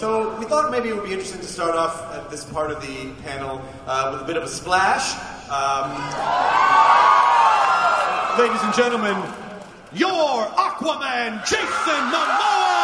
So we thought maybe it would be interesting to start off at this part of the panel with a bit of a splash. Ladies and gentlemen, your Aquaman, Jason Momoa!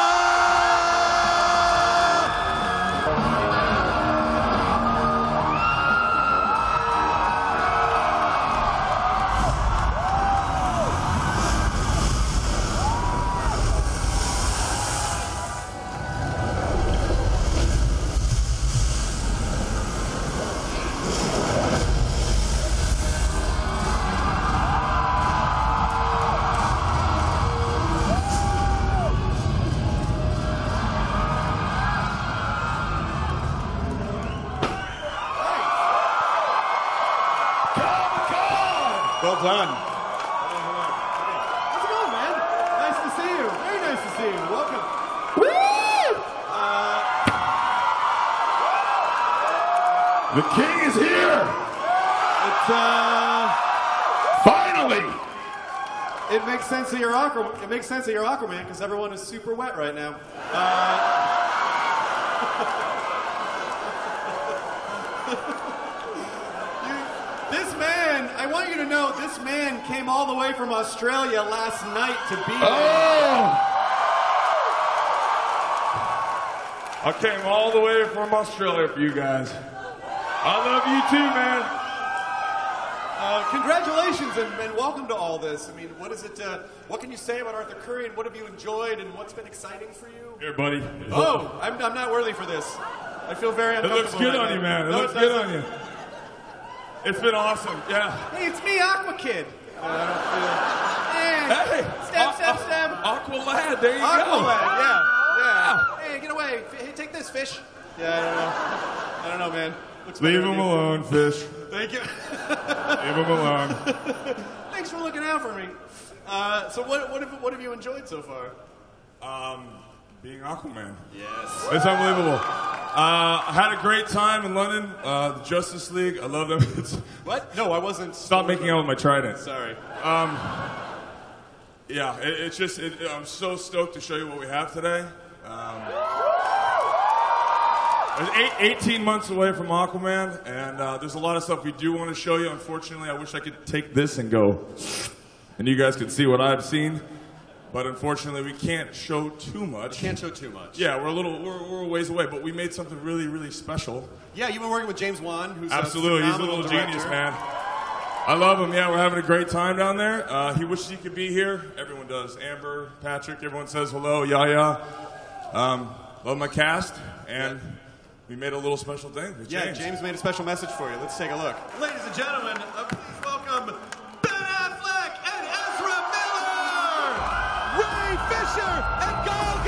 Well done. How's it going, man? Nice to see you. Very nice to see you. Welcome. Woo! The king is here! Finally! It makes sense that you're Aquaman. It makes sense that you're Aquaman because everyone is super wet right now. This man, I want you to know, this man came all the way from Australia last night to be here. I came all the way from Australia for you guys. I love you too, man. Congratulations and welcome to all this. I mean, what is it? What can you say about Arthur Curry and what have you enjoyed and what's been exciting for you? Here, buddy. Oh, I'm not worthy for this. I feel very uncomfortable. It looks good on you, man. It looks good on you. It's been awesome, yeah. Hey, it's me, Aqua Kid. I don't feel... Hey! Stab. Aqua Lad, there you go. Aqua Lad, yeah. Hey, get away. Hey, take this, fish. Yeah, I don't know, man. Leave him alone, fish. Thank you. Leave him alone. Thanks for looking out for me. So what have you enjoyed so far? Being Aquaman. Yes. It's unbelievable. I had a great time in London. The Justice League, I love them. What? No, I wasn't. Stop making out with my trident. Sorry. Yeah, I'm so stoked to show you what we have today. We're 18 months away from Aquaman, and there's a lot of stuff we do want to show you. Unfortunately, I wish I could take this and go, and you guys could see what I've seen. But unfortunately, we can't show too much. Can't show too much. Yeah, we're a ways away, but we made something really, really special. Yeah, you've been working with James Wan, who's absolutely, he's a little genius, man. I love him. Yeah, we're having a great time down there. He wishes he could be here. Everyone does. Amber, Patrick, everyone says hello. Yaya. Love my cast, and we made a little special thing with James. Yeah, James made a special message for you. Let's take a look. Ladies and gentlemen, please welcome Affleck and Ezra Miller, Ray Fischer and Gadot.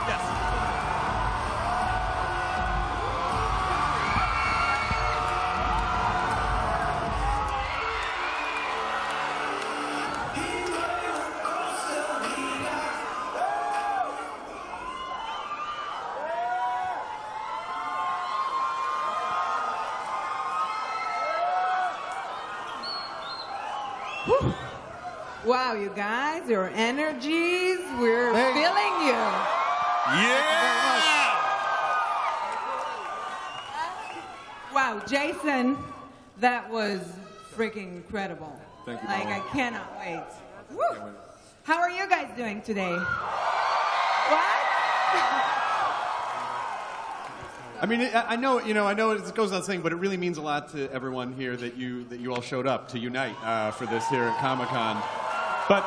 Yes. Wow, you guys, your energies, we're feeling you. Yeah! Wow, Jason, that was freaking incredible. Thank you, Like, Mama. I cannot wait. Woo. How are you guys doing today? What? I mean, I know it goes without saying, but it really means a lot to everyone here that you all showed up to unite for this here at Comic-Con. But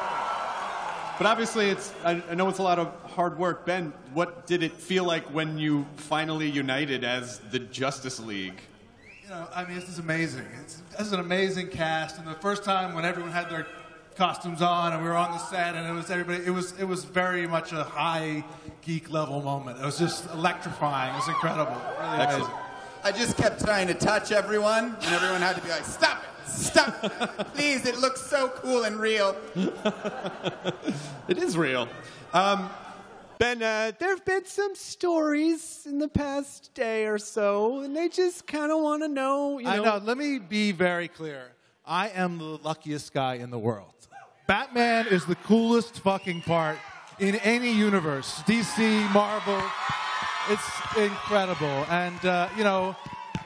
obviously, I know it's a lot of hard work. Ben, what did it feel like when you finally united as the Justice League? You know, I mean, this is amazing. It's an amazing cast, and the first time when everyone had their costumes on and we were on the set and it was everybody, it was very much a high geek level moment. It was just electrifying. It was incredible. Really amazing. I just kept trying to touch everyone, and everyone had to be like, "Stop it! Stop it! Please! It looks so cool and real." It is real. Ben, there have been some stories in the past day or so, and they just kind of want to know, I know. Let me be very clear. I am the luckiest guy in the world. Batman is the coolest fucking part in any universe. DC, Marvel. It's incredible. And,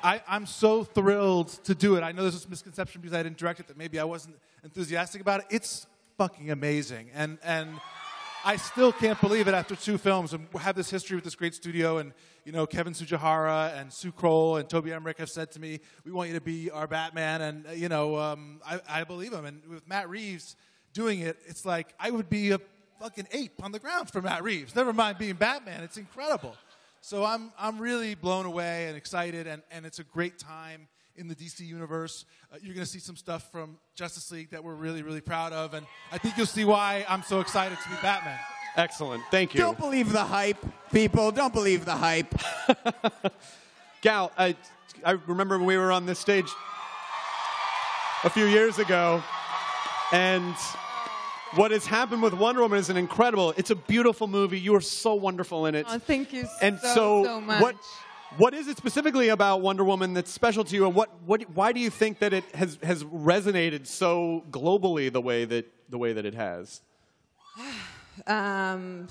I'm so thrilled to do it. I know there's this misconception because I didn't direct it that maybe I wasn't enthusiastic about it. It's fucking amazing. And I still can't believe it after 2 films and have this history with this great studio. And, Kevin Tsujihara and Sue Kroll and Toby Emmerich have said to me, we want you to be our Batman. And, I believe him. And with Matt Reeves doing it, it's like I would be a fucking ape on the ground for Matt Reeves. Never mind being Batman. It's incredible. So I'm really blown away and excited, and it's a great time in the DC universe. You're going to see some stuff from Justice League that we're really, really proud of, and I think you'll see why I'm so excited to be Batman. Excellent. Thank you. Don't believe the hype, people. Don't believe the hype. Gal, I remember when we were on this stage a few years ago, and what has happened with Wonder Woman is incredible. It's a beautiful movie. You are so wonderful in it. Oh, thank you and so much. What is it specifically about Wonder Woman that's special to you, and why do you think that it has resonated so globally the way that it has? I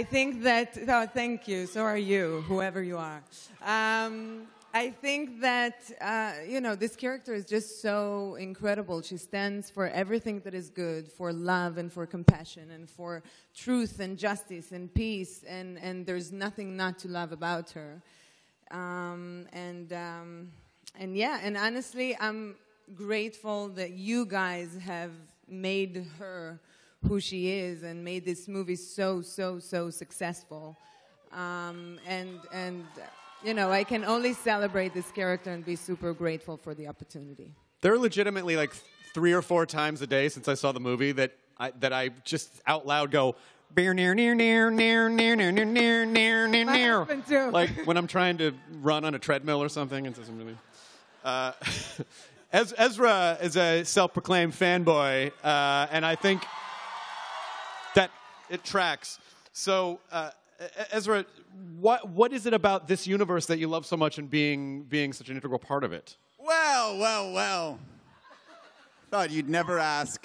think that. Oh, thank you. So are you, whoever you are. I think that, this character is just so incredible. She stands for everything that is good, for love and for compassion and for truth and justice and peace, and there's nothing not to love about her. And honestly, I'm grateful that you guys have made her who she is and made this movie so successful. I can only celebrate this character and be super grateful for the opportunity. There are legitimately like 3 or 4 times a day since I saw the movie that I just out loud go, bear near near near near near near near near near near near. Like when I'm trying to run on a treadmill or something. It doesn't really. Ezra is a self-proclaimed fanboy, and I think that it tracks. So. Ezra, what is it about this universe that you love so much and being such an integral part of it? Well. Thought you'd never ask.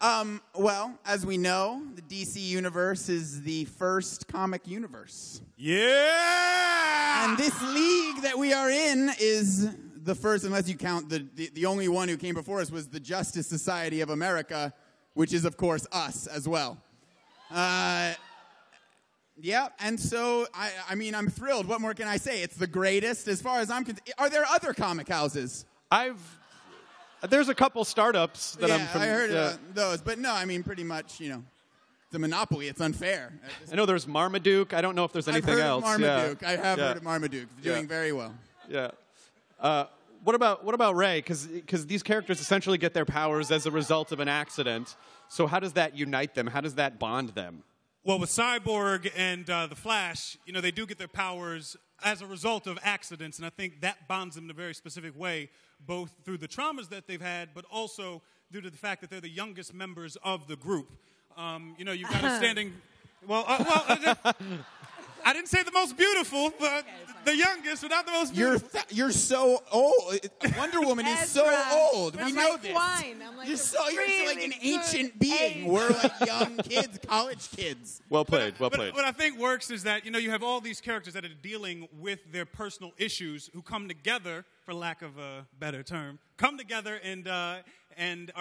Well, as we know, the DC universe is the first comic universe. Yeah! And this league that we are in is the first, unless you count the only one who came before us was the Justice Society of America, which is, of course, us as well. Yeah, and so, I'm thrilled. What more can I say? It's the greatest as far as I'm concerned. Are there other comic houses? There's a couple startups that I'm from. I heard those. But no, pretty much, the monopoly. It's unfair. I know there's Marmaduke. I don't know if there's anything else. I've heard of Marmaduke. I have heard of Marmaduke. Doing very well. Yeah. What about Ray? Because these characters essentially get their powers as a result of an accident. So how does that unite them? How does that bond them? Well, with Cyborg and the Flash, they do get their powers as a result of accidents, and I think that bonds them in a very specific way, both through the traumas that they've had, but also due to the fact that they're the youngest members of the group. You've got a standing... I didn't say the most beautiful, but the youngest, but not the most beautiful. You're so old. Wonder Woman is so old. We know this. Wine. I'm like, you're like an ancient being. We're like young kids, college kids. Well played. Well But played. what I think works is that you have all these characters that are dealing with their personal issues who come together, for lack of a better term, come together and are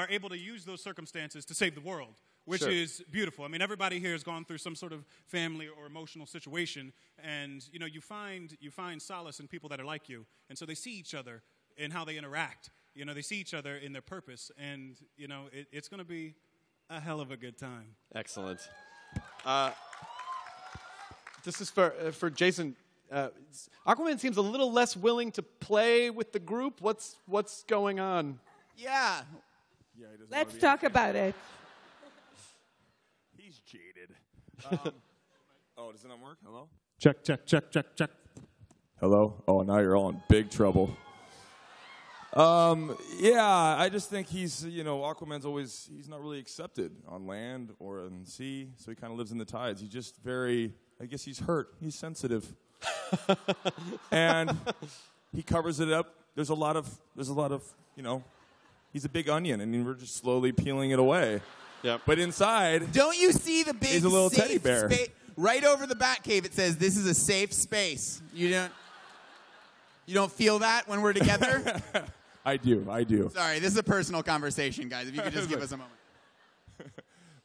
able to use those circumstances to save the world. Which is beautiful. Everybody here has gone through some sort of family or emotional situation, and you find solace in people that are like you, and so they see each other in how they interact. They see each other in their purpose, and it's going to be a hell of a good time. Excellent. This is for Jason. Aquaman seems a little less willing to play with the group. What's going on? Yeah. Let's talk about it. He's jaded. Does it not work? Hello? Check. Hello? Oh, now you're all in big trouble. Yeah, I just think he's, Aquaman's he's not really accepted on land or on sea, so he kind of lives in the tides. He's just I guess he's hurt. He's sensitive. And he covers it up. There's a lot of, he's a big onion, and we're just slowly peeling it away. Yeah. But inside, don't you see the big he's a little teddy bear. Right over the Batcave, it says, "This is a safe space." You don't feel that when we're together? I do. Sorry, this is a personal conversation, guys. If you could just give us a moment.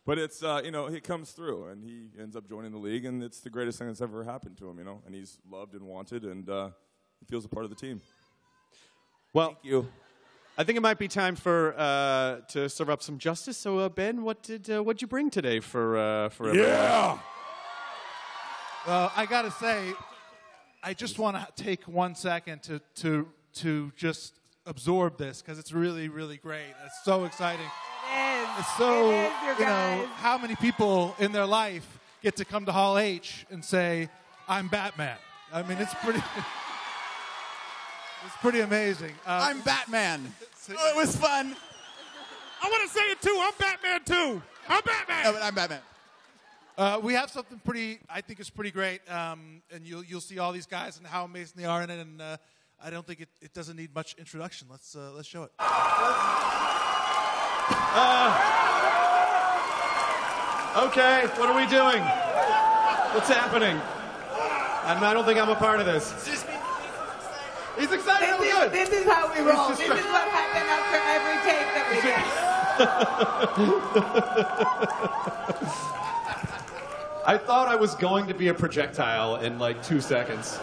But it's, he comes through, and he ends up joining the league, and it's the greatest thing that's ever happened to him, and he's loved and wanted, and he feels a part of the team. Well, thank you. I think it might be time to serve up some justice. So, Ben, what'd you bring today for everyone? Yeah! Well, I got to say, I just want to take 1 second to just absorb this, because it's really, really great. It's so exciting. It is. It's so, It is, you guys. how many people in their life get to come to Hall H and say, "I'm Batman"? I mean, it's pretty amazing. I'm Batman. Oh, it was fun. I want to say it too. I'm Batman too. I'm Batman. No, but I'm Batman. We have something I think is pretty great, and you'll see all these guys and how amazing they are in it, and I don't think it doesn't need much introduction. Let's show it. Okay, what are we doing? What's happening? I don't think I'm a part of this. He's excited. This is how we roll. This is what happens after every take that we get. I thought I was going to be a projectile in like 2 seconds.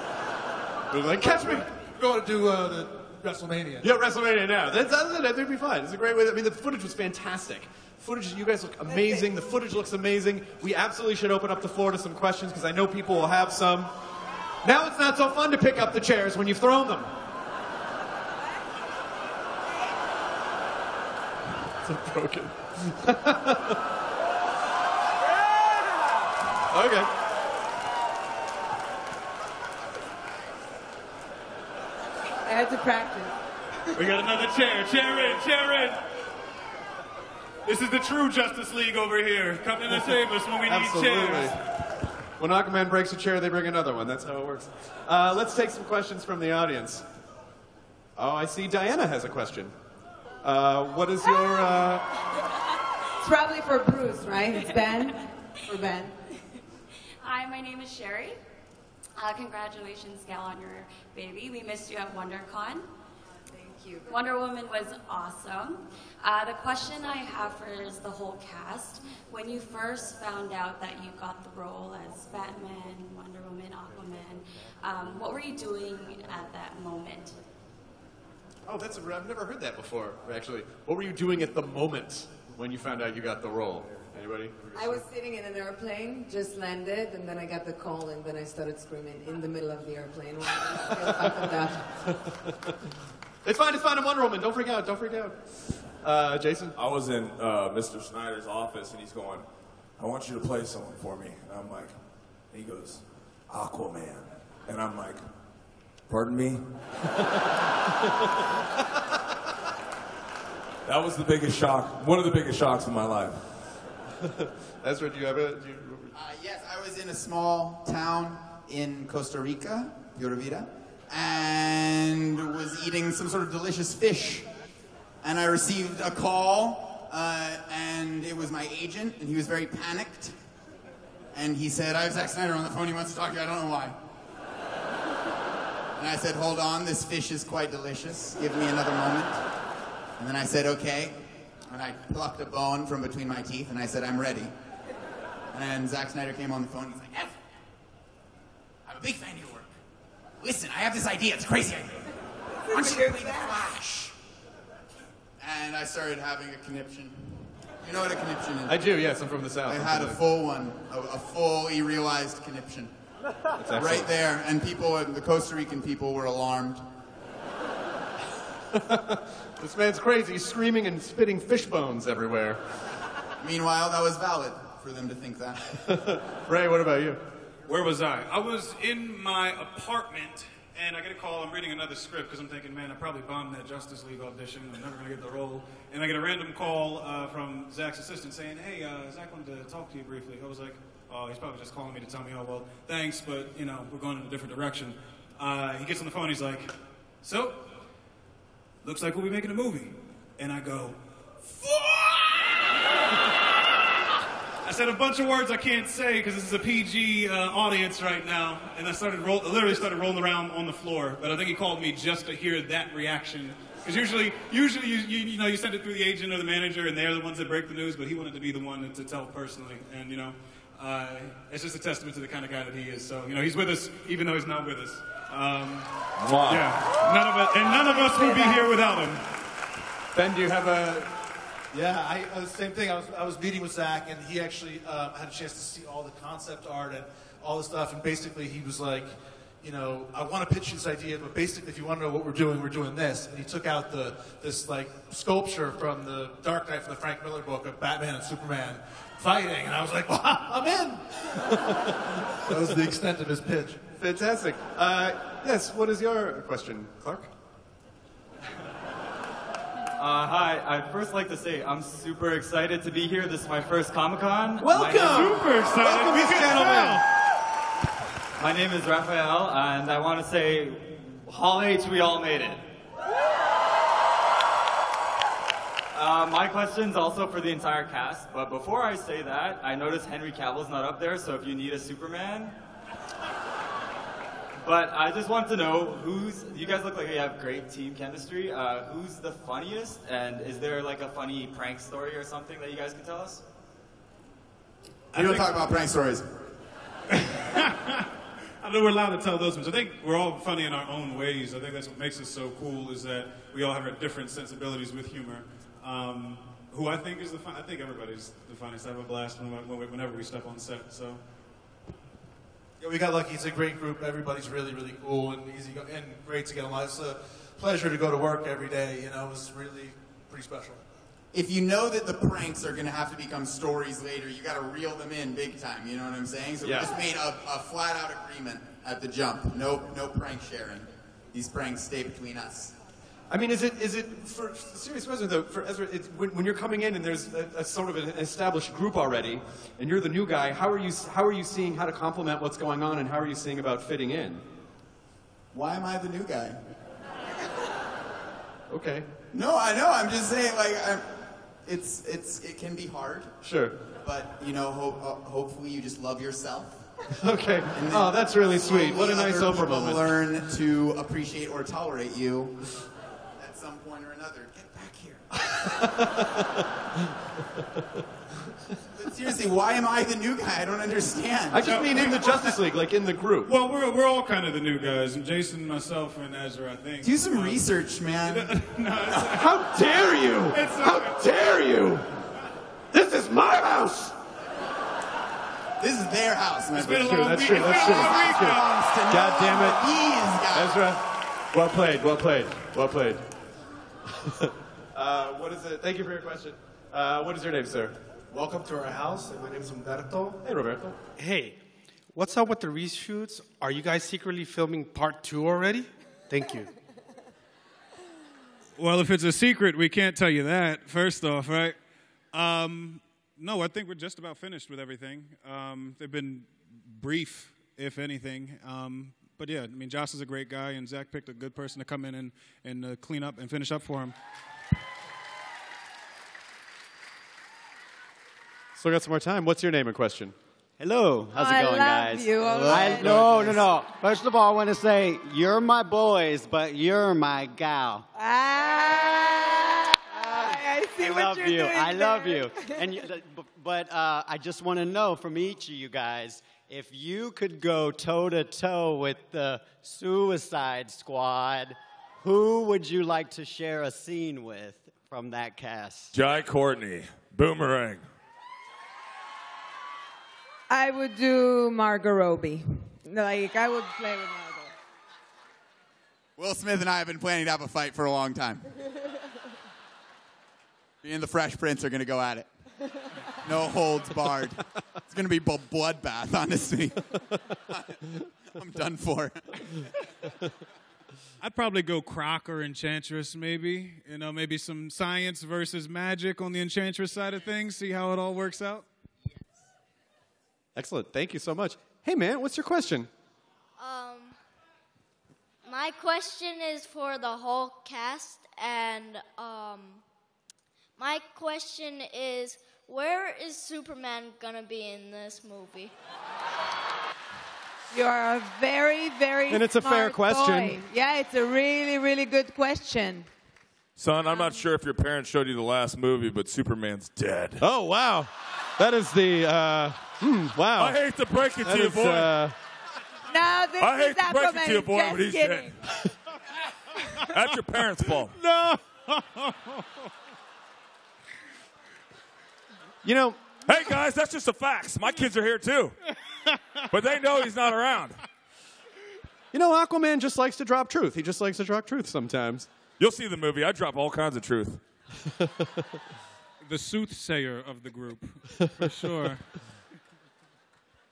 It was like, catch me! We're going to do the WrestleMania. Yeah, WrestleMania now. That's it. I think it'd be fine. It's a great way. The footage was fantastic. Footage, you guys look amazing. The footage looks amazing. We absolutely should open up the floor to some questions, because I know people will have some. Now it's not so fun to pick up the chairs when you've thrown them. So broken. Okay. I had to practice. We got another chair. Chair in. This is the true Justice League over here. Come in to save us when we need chairs. When Aquaman breaks a chair, they bring another one. That's how it works. Let's take some questions from the audience. Oh, I see Diana has a question. What is your... It's probably for Bruce, right? It's Ben? For Ben. Hi, my name is Sherry. Congratulations, Gal, on your baby. We missed you at WonderCon. Thank you. Wonder Woman was awesome. The question I have for is the whole cast. When you first found out that you got the role as Batman, Wonder Woman, Aquaman, what were you doing at that moment? Oh, I've never heard that before, actually. What were you doing at the moment when you found out you got the role? Anybody? I was sitting in an airplane, just landed, and then I got the call, and then I started screaming in the middle of the airplane. It's fine. I'm Wonder Woman. Don't freak out. Jason? I was in Mr. Snyder's office, and he's going, "I want you to play someone for me." And I'm like, he goes, "Aquaman." And I'm like, "Pardon me?" That was the biggest shock, one of the biggest shocks of my life. Ezra, do you have it? Yes, I was in a small town in Costa Rica, Pura Vida, and was eating some sort of delicious fish. And I received a call, and it was my agent, and he was very panicked. And he said, "I have Zack Snyder on the phone, he wants to talk to you, I don't know why." And I said, "Hold on, this fish is quite delicious. Give me another moment." And then I said, "Okay." And I plucked a bone from between my teeth, and I said, "I'm ready." And Zack Snyder came on the phone, he's like, "Ezra, I'm a big fan of your work. Listen, I have this idea, it's a crazy idea. Why don't you play the Flash?" And I started having a conniption. You know what a conniption is? I do, yes. I'm from the South. I had a full one, a fully realized conniption. Right there, and the Costa Rican people were alarmed. This man's crazy. He's screaming and spitting fish bones everywhere. Meanwhile, that was valid for them to think that. Ray, what about you? Where was I? I was in my apartment And I get a call, I'm reading another script because I'm thinking, man, I probably bombed that Justice League audition. I'm never going to get the role. And I get a random call from Zach's assistant saying, hey, Zach wanted to talk to you briefly. I was like, oh, he's probably just calling me to tell me, oh, well, thanks, but, you know, we're going in a different direction. He gets on the phone, he's like, so, looks like we'll be making a movie. And I go, fuck! I said a bunch of words I can't say because this is a PG audience right now, and I literally started rolling around on the floor. But I think he called me just to hear that reaction. Because usually you send it through the agent or the manager, and they're the ones that break the news. But he wanted to be the one to tell personally, and it's just a testament to the kind of guy that he is. So he's with us even though he's not with us. Wow. Yeah, none of us would be here without him. Ben, do you have a? Yeah, same thing. I was meeting with Zach, and he actually had a chance to see all the concept art and all the stuff. And basically, he was like, I want to pitch you this idea, but basically, if you want to know what we're doing this. And he took out this like sculpture from the Dark Knight, from the Frank Miller book of Batman and Superman fighting, and I was like, wow, I'm in. That was the extent of his pitch. Fantastic. Yes. What is your question, Clark? Hi, I'd first like to say I'm super excited to be here. This is my first Comic-Con. Welcome! Super excited. Welcome, this gentleman. My name is Raphael, and I want to say, Hall H, we all made it. My question's also for the entire cast, but before I say that, I noticed Henry Cavill's not up there, so if you need a Superman... But I just want to know you guys look like you have great team chemistry. Who's the funniest? And is there like a funny prank story or something that you guys can tell us? We don't talk about prank stories. I know we're allowed to tell those ones. I think we're all funny in our own ways. I think that's what makes us so cool is that we all have our different sensibilities with humor. Who I think is I think everybody's the funniest. I have a blast whenever we step on set, so. Yeah, we got lucky. It's a great group. Everybody's really, really cool and easy and great to get along. It's a pleasure to go to work every day. It was really pretty special. If you know that the pranks are going to have to become stories later, you got to reel them in big time. You know what I'm saying? So we just made a flat-out agreement at the jump. No prank sharing. These pranks stay between us. I mean, is it for serious question though? For Ezra, when you're coming in and there's a sort of an established group already, and you're the new guy. How are you seeing how to complement what's going on, and how are you seeing about fitting in? Why am I the new guy? Okay. No, I know. I'm just saying, like, it can be hard. Sure. But hopefully you just love yourself. Okay. Oh, that's really sweet. What a nice Oprah moment. Learn to appreciate or tolerate you. Some point or another. Get back here. But seriously, why am I the new guy? I don't understand. I just mean in the Justice League, like in the group. Well, we're all kind of the new guys. Jason, myself, and Ezra, I think. Do some research, man. How dare you? How dare you? This is my house. This is their house, man. That's true. That's true. God damn it. Ezra, well played. Well played. Well played. What is it? Thank you for your question. What is your name, sir? Welcome to our house. My name is Umberto. Hey, Roberto. Hey, what's up with the reshoots? Are you guys secretly filming part 2 already? Thank you. Well, if it's a secret, we can't tell you that, first off, right? No, I think we're just about finished with everything. They've been brief, if anything. But yeah, I mean, Josh is a great guy, and Zach picked a good person to come in and clean up and finish up for him. Still got some more time. What's your name and question? Hello. How's it going, guys? No. First of all, I want to say, you're my boys, but you're my gal. I see what you're doing. I love you. But I just want to know from each of you guys, if you could go toe-to-toe with the Suicide Squad, who would you like to share a scene with from that cast? Jai Courtney, Boomerang. I would do Margot Robbie. Like, I would play with Margot. Will Smith and I have been planning to have a fight for a long time. Me and the Fresh Prince are going to go at it. No holds barred. It's going to be a bloodbath, honestly. I'm done for. I'd probably go Croc or Enchantress, maybe. You know, maybe some science versus magic on the Enchantress side of things. See how it all works out. Excellent. Thank you so much. Hey, man, what's your question? My question is for the whole cast, and my question is, where is Superman gonna be in this movie? You are a very, very And it's a fair smart question. boy. Yeah, it's a really, really good question. Son, I'm not sure if your parents showed you the last movie, but Superman's dead. Oh, wow. That is the, wow. I hate to break it That to you, is, boy. No, this I is hate to break it Aquaman. to you, boy, Just but he's kidding. dead. That's your parents' fault. No. You know, Hey, guys, that's just the facts. My kids are here, too. But they know he's not around. you know, Aquaman just likes to drop truth. He just likes to drop truth sometimes. You'll see the movie. I drop all kinds of truth. The soothsayer of the group, for sure.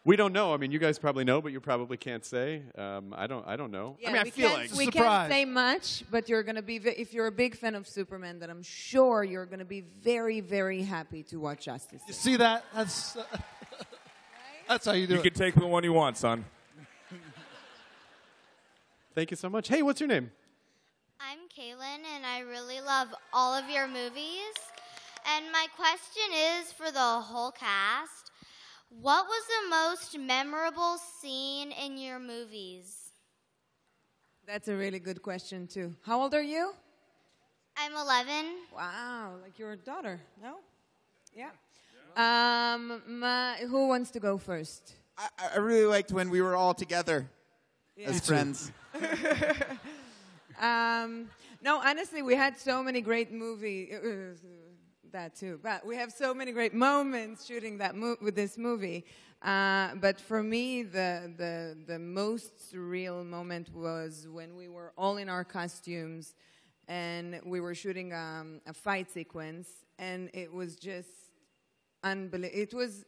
We don't know. I mean, you guys probably know, but you probably can't say. I don't know. Yeah, I mean, I we feel can't- like we can't say much, but you're going to be, if you're a big fan of Superman, then I'm sure you're going to be very, very happy to watch Justice. You see that? That's how you do You it. can take the one you want, son. Thank you so much. Hey, what's your name? I'm Kaylin, and I really love all of your movies. And my question is for the whole cast. What was the most memorable scene in your movies? That's a really good question, too. How old are you? I'm 11. Wow, like your daughter, no? Yeah. Who wants to go first? I really liked when we were all together as friends. No, honestly, we had so many great that too. But we have so many great moments shooting that with this movie. But for me, the most surreal moment was when we were all in our costumes and we were shooting a fight sequence, and it was just unbelievable. It was.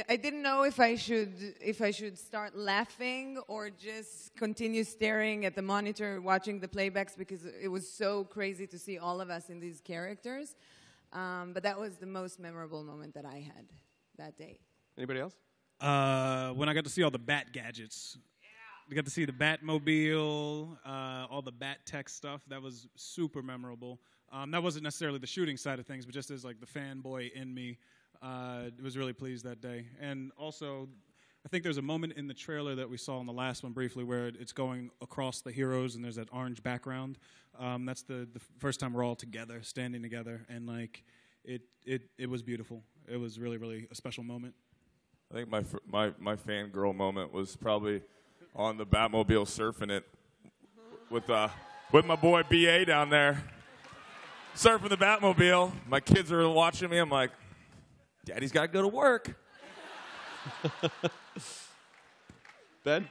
I didn't know if I should start laughing or just continue staring at the monitor, watching the playbacks, because it was so crazy to see all of us in these characters. But that was the most memorable moment that I had that day. Anybody else? When I got to see all the Bat gadgets. We got to see the Batmobile, all the Bat tech stuff. That was super memorable. That wasn't necessarily the shooting side of things, but just as like the fanboy in me, was really pleased that day. And also, I think there's a moment in the trailer that we saw in the last one briefly where it's going across the heroes and there's that orange background. That's the first time we're all together, standing together, and like it was beautiful. It was really, really a special moment. I think my fangirl moment was probably on the Batmobile surfing it with my boy BA down there surfing the Batmobile. My kids are watching me. I'm like, Daddy's got to go to work. Ben?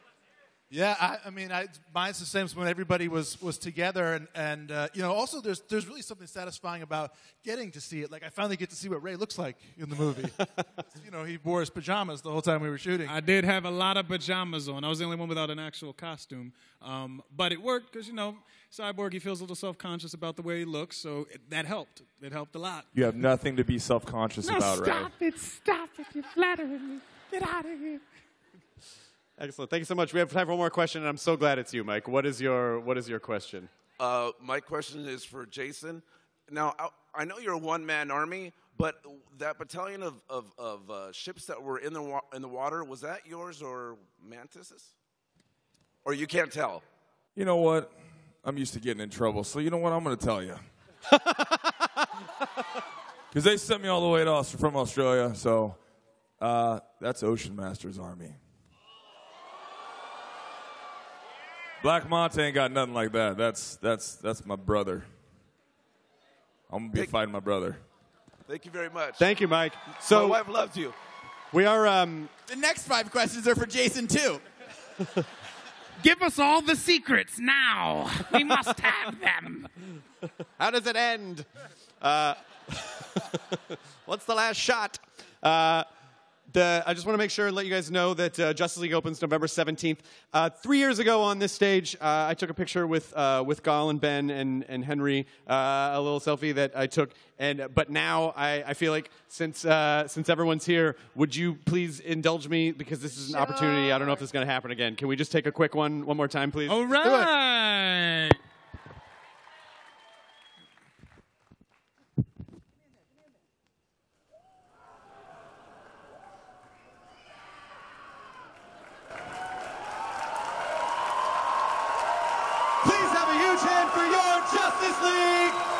Yeah, I mean, mine's the same as when everybody was together, and you know, also there's really something satisfying about getting to see it. Like, I finally get to see what Ray looks like in the movie. You know, he wore his pajamas the whole time we were shooting. I did have a lot of pajamas on. I was the only one without an actual costume. But it worked because, you know, Cyborg, he feels a little self-conscious about the way he looks, so that helped. It helped a lot. You have nothing to be self-conscious about, Ray. Stop it. You're flattering me. Get out of here. Excellent. Thank you so much. We have time for one more question, and I'm so glad it's you, Mike. What is your question? My question is for Jason. Now, I know you're a one-man army, but that battalion of ships that were in the water, was that yours or Mantis's? Or you can't tell? You know what? I'm used to getting in trouble, so you know what? I'm going to tell you. Because they sent me all the way from Australia, so that's Ocean Master's army. Black Monte ain't got nothing like that. That's my brother. I'm going to be fighting my brother. Thank you very much. Thank you, Mike. So my wife loves you. We are... The next 5 questions are for Jason, too. Give us all the secrets now. We must have them. How does it end? What's the last shot? I just want to make sure and let you guys know that Justice League opens November 17th. 3 years ago on this stage, I took a picture with Gal and Ben and Henry, a little selfie that I took. But now I feel like since everyone's here, would you please indulge me, because this is an opportunity. I don't know if this is going to happen again. Can we just take a quick one more time, please? All right. Please have a huge hand for your Justice League